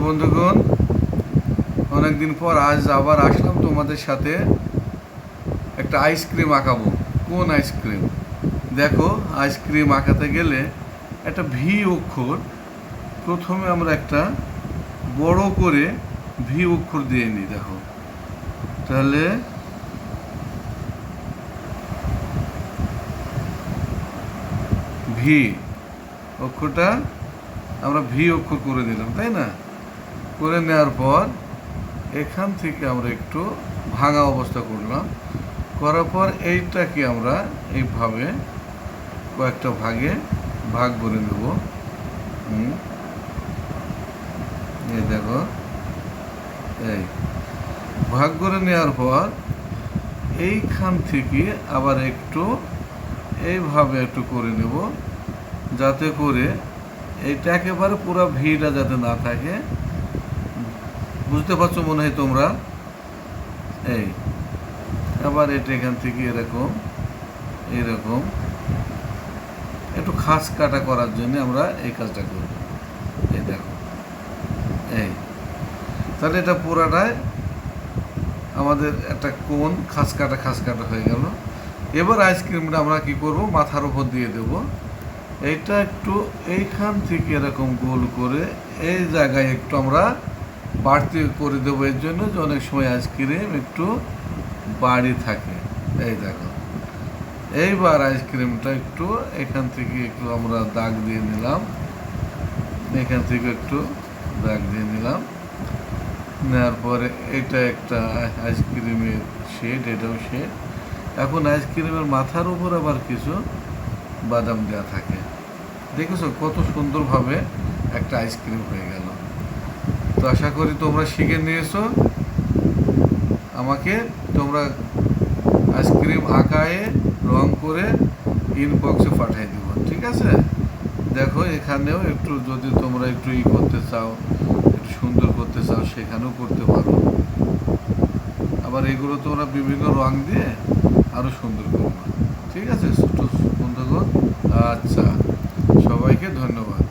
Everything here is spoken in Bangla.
বন্ধুগণ, অনেকদিন পর আজ আবার আসলাম তোমাদের সাথে একটা আইসক্রিম আঁকাবো। কোন আইসক্রিম? দেখো, আইসক্রিম আঁকাতে গেলে একটা ভি অক্ষর প্রথমে আমরা একটা বড় করে ভি অক্ষর দিয়ে নিই। দেখো, তাহলে ভি অক্ষরটা আমরা ভি অক্ষর করে দিলাম, তাই না? করে নেওয়ার পর এখান থেকে আমরা একটু ভাঙা অবস্থা করলাম। করার পর এইটাকে আমরা এইভাবে কয়েকটা ভাগে ভাগ করে নেব। এই দেখো, এই ভাগ করে নেওয়ার পর এইখান থেকে আবার একটু এইভাবে একটু করে নেব, যাতে করে এইটা একেবারে পুরো ভিড়টা যাতে না থাকে। বুঝতে পারছো মনে হয় তোমরা? এই আবার এটা এখান থেকে এরকম এরকম একটু খাস কাটা করার জন্য আমরা এই কাজটা করব। এই দেখো, এই তাহলে এটা পুরাটাই আমাদের একটা কোণ খাস কাটা হয়ে গেল। এবার আইসক্রিমটা আমরা কি করব, মাথার উপর দিয়ে দেব। এইটা একটু এইখান থেকে এরকম গোল করে এই জায়গায় একটু আমরা বাড়তি করে দেবো, এর জন্য যে অনেক সময় আইসক্রিম একটু বাড়ি থাকে। এই দেখো, এইবার আইসক্রিমটা একটু এখান থেকে একটু আমরা দাগ দিয়ে নিলাম, এখান থেকে একটু দাগ দিয়ে নিলাম। নেওয়ার পরে এটা একটা আইসক্রিমের শেড, এটাও শেড। এখন আইসক্রিমের মাথার উপর আবার কিছু বাদাম দেওয়া থাকে। দেখেছো কত সুন্দরভাবে একটা আইসক্রিম হয়ে গেল। তো আশা করি তোমরা শিখে নিয়েছো। আমাকে তোমরা আইসক্রিম আঁকায়ে রং করে ইনবক্সে পাঠিয়ে দিব, ঠিক আছে? দেখো, এখানেও একটু যদি তোমরা একটু করতে চাও, একটু সুন্দর করতে চাও, সেখানেও করতে পারো। আবার এগুলো তোমরা বিভিন্ন রং দিয়ে আরও সুন্দর করবে, ঠিক আছে? ছোট বন্ধুগণ, আচ্ছা, সবাইকে ধন্যবাদ।